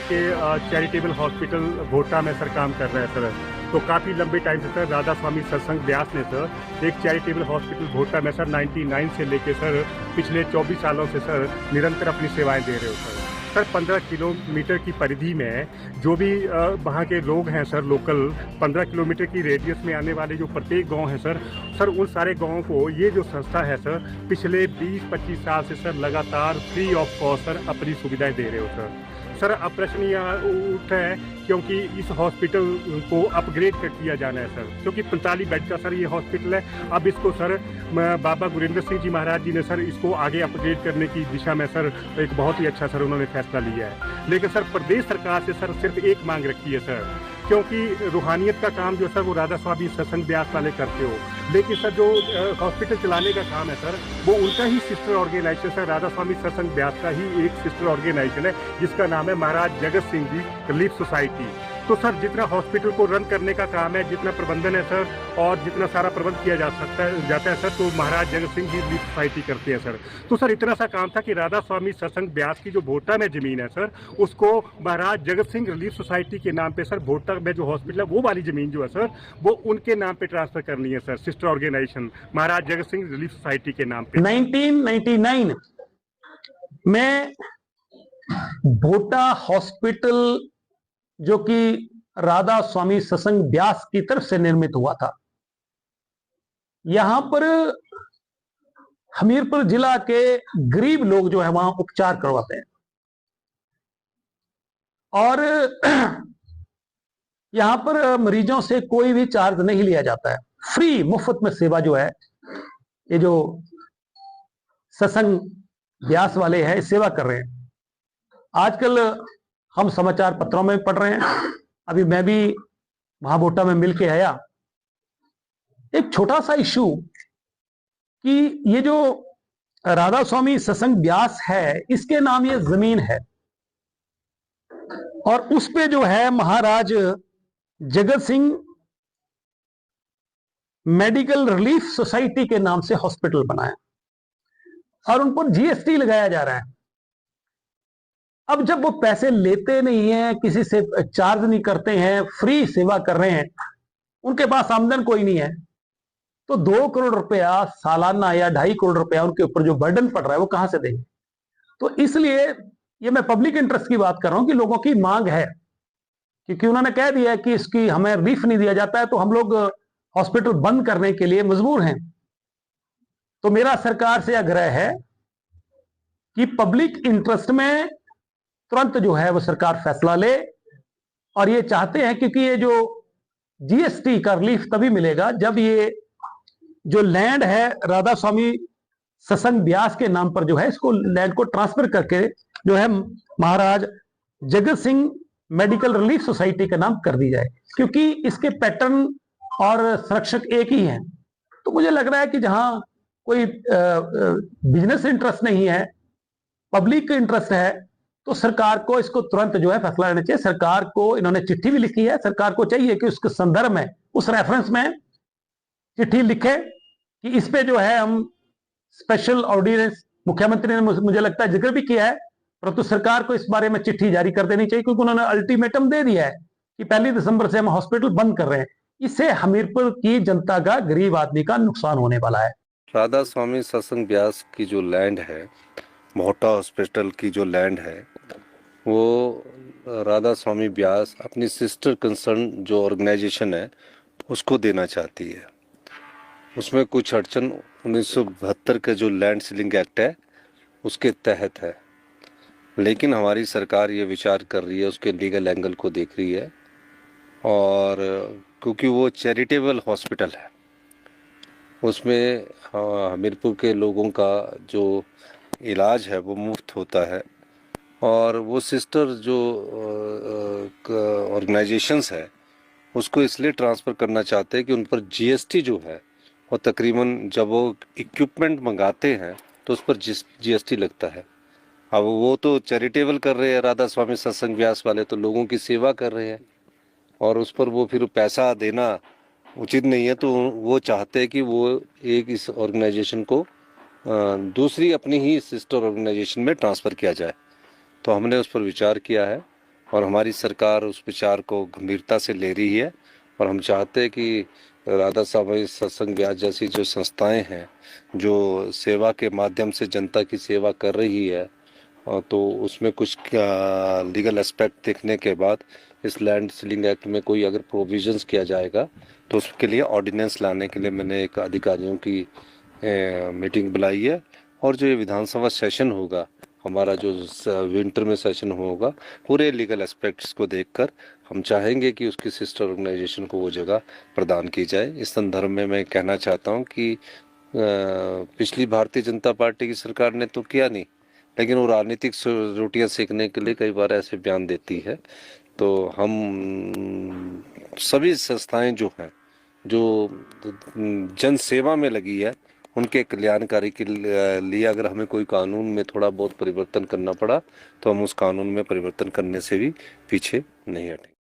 के charitable hospital भोटा में sir काम कर रहे हैं सर। तो काफ़ी लंबे टाइम से सर राधा स्वामी सत्संग ब्यास ने सर एक चैरिटेबल हॉस्पिटल भोटा में सर 99 से लेके सर पिछले 24 सालों से सर निरंतर अपनी सेवाएं दे रहे हो सर। सर 15 किलोमीटर की परिधि में जो भी वहाँ के लोग हैं सर लोकल 15 किलोमीटर की रेडियस में आने वाले जो प्रत्येक गांव हैं सर उन सारे गांवों को ये जो संस्था है सर पिछले 20-25 साल से सर लगातार फ्री ऑफ कॉस्ट सर अपनी सुविधाएं दे रहे हो सर अब प्रश्न यहाँ उठा है क्योंकि इस हॉस्पिटल को अपग्रेड कर दिया जाना है सर, क्योंकि 45 बेड का सर ये हॉस्पिटल है। अब इसको सर बाबा गुरिंदर सिंह जी महाराज जी ने सर इसको आगे अपग्रेड करने की दिशा में सर एक बहुत ही अच्छा सर उन्होंने फैसला लिया है। लेकिन सर प्रदेश सरकार से सर सिर्फ एक मांग रखी है सर, क्योंकि रूहानियत का काम जो सर वो राधा स्वामी सत्संग ब्यास वाले करते हो, लेकिन सर जो हॉस्पिटल चलाने का काम है सर वो उनका ही सिस्टर ऑर्गेनाइजेशन सर राधा स्वामी सत्संग ब्यास का ही एक सिस्टर ऑर्गेनाइजेशन है जिसका नाम है महाराज जगत सिंह जी रिलीफ सोसाइटी। तो सर जितना हॉस्पिटल को रन करने का काम है, जितना प्रबंधन है सर और जितना सारा प्रबंध किया जाता है सर तो महाराज जगत सिंह जी रिलीफ सोसाइटी करते हैं सर। तो सर इतना सा काम था कि राधा स्वामी सत्संग ब्यास की जो भोटा में जमीन है सर उसको महाराज जगत सिंह रिलीफ सोसाइटी के नाम पे सर भोटा में जो हॉस्पिटल है वो वाली जमीन जो है सर वो उनके नाम पे ट्रांसफर करनी है सर, सिस्टर ऑर्गेनाइजेशन महाराज जगत सिंह रिलीफ सोसाइटी के नाम पे। 1999 में भोटा हॉस्पिटल जो कि राधा स्वामी सत्संग ब्यास की तरफ से निर्मित हुआ था, यहां पर हमीरपुर जिला के गरीब लोग जो है वहां उपचार करवाते हैं और यहां पर मरीजों से कोई भी चार्ज नहीं लिया जाता है, फ्री मुफ्त में सेवा जो है ये जो सत्संग ब्यास वाले हैं सेवा कर रहे हैं। आजकल हम समाचार पत्रों में पढ़ रहे हैं, अभी मैं भी वहां भोटा में मिल के आया, एक छोटा सा इशू कि ये जो राधा स्वामी सत्संग ब्यास है इसके नाम ये जमीन है और उस पे जो है महाराज Jagat Singh medical relief society के नाम से हॉस्पिटल बनाया और उन पर जीएसटी लगाया जा रहा है। अब जब वो पैसे लेते नहीं है, किसी से चार्ज नहीं करते हैं, फ्री सेवा कर रहे हैं, उनके पास आमदन कोई नहीं है, तो 2 करोड़ रुपया सालाना या 2.5 करोड़ रुपया उनके ऊपर जो बर्डन पड़ रहा है वो कहां से देंगे। तो इसलिए ये मैं पब्लिक इंटरेस्ट की बात कर रहा हूं कि लोगों की मांग है, क्योंकि उन्होंने कह दिया है कि इसकी हमें रिलीफ नहीं दिया जाता है तो हम लोग हॉस्पिटल बंद करने के लिए मजबूर हैं। तो मेरा सरकार से आग्रह है कि पब्लिक इंटरेस्ट में तुरंत जो है वो सरकार फैसला ले, और ये चाहते हैं क्योंकि ये जो जीएसटी का रिलीफ तभी मिलेगा जब ये जो लैंड है राधा स्वामी सत्संग ब्यास के नाम पर जो है इसको लैंड को ट्रांसफर करके जो है महाराज Jagat Singh medical relief society का नाम कर दी जाए, क्योंकि इसके पैटर्न और संरक्षक एक ही हैं। तो मुझे लग रहा है कि जहां कोई बिजनेस इंटरेस्ट नहीं है, पब्लिक इंटरेस्ट है, तो सरकार को इसको तुरंत जो है फैसला लेना चाहिए। सरकार को इन्होंने चिट्ठी भी लिखी है, सरकार को चाहिए कि उसके संदर्भ में उस रेफरेंस में चिट्ठी लिखे कि इस पे जो है हम स्पेशल ऑर्डिनेंस, मुख्यमंत्री ने मुझे लगता है जिक्र भी किया है, परंतु सरकार को इस बारे में चिट्ठी जारी कर देनी चाहिए, क्योंकि उन्होंने अल्टीमेटम दे दिया है कि 1 दिसंबर से हम हॉस्पिटल बंद कर रहे हैं। इससे हमीरपुर की जनता का, गरीब आदमी का नुकसान होने वाला है। राधा स्वामी सत्संग ब्यास की जो लैंड है, भोटा हॉस्पिटल की जो लैंड है, वो राधा स्वामी ब्यास अपनी सिस्टर कंसर्न जो ऑर्गेनाइजेशन है उसको देना चाहती है। उसमें कुछ अड़चन 1972 का जो लैंड सीलिंग एक्ट है उसके तहत है, लेकिन हमारी सरकार ये विचार कर रही है, उसके लीगल एंगल को देख रही है, और क्योंकि वो चैरिटेबल हॉस्पिटल है उसमें हमीरपुर के लोगों का जो इलाज है वो मुफ्त होता है, और वो सिस्टर जो ऑर्गेनाइजेशंस है उसको इसलिए ट्रांसफ़र करना चाहते हैं कि उन पर जीएसटी जो है और तकरीबन जब वो इक्विपमेंट मंगाते हैं तो उस पर जीएसटी लगता है। अब वो तो चैरिटेबल कर रहे हैं राधा स्वामी सत्संग ब्यास वाले, तो लोगों की सेवा कर रहे हैं और उस पर वो फिर पैसा देना उचित नहीं है, तो वो चाहते हैं कि वो एक इस ऑर्गेनाइजेशन को दूसरी अपनी ही सिस्टर ऑर्गेनाइजेशन में ट्रांसफ़र किया जाए। तो हमने उस पर विचार किया है और हमारी सरकार उस विचार को गंभीरता से ले रही है और हम चाहते हैं कि राधा स्वामी सत्संग ब्यास जैसी जो संस्थाएं हैं जो सेवा के माध्यम से जनता की सेवा कर रही है तो उसमें कुछ लीगल एस्पेक्ट देखने के बाद इस लैंड सीलिंग एक्ट में कोई अगर प्रोविजंस किया जाएगा तो उसके लिए ऑर्डिनेंस लाने के लिए मैंने एक अधिकारियों की मीटिंग बुलाई है। और जो ये विधानसभा सेशन होगा हमारा जो विंटर में सेशन होगा पूरे लीगल एस्पेक्ट्स को देखकर हम चाहेंगे कि उसकी सिस्टर ऑर्गेनाइजेशन को वो जगह प्रदान की जाए। इस संदर्भ में मैं कहना चाहता हूँ कि पिछली भारतीय जनता पार्टी की सरकार ने तो किया नहीं, लेकिन वो राजनीतिक रोटियां सेकने के लिए कई बार ऐसे बयान देती है। तो हम सभी संस्थाएं जो हैं जो जन सेवा में लगी है उनके कल्याणकारी के लिए अगर हमें कोई कानून में थोड़ा बहुत परिवर्तन करना पड़ा तो हम उस कानून में परिवर्तन करने से भी पीछे नहीं हटेंगे।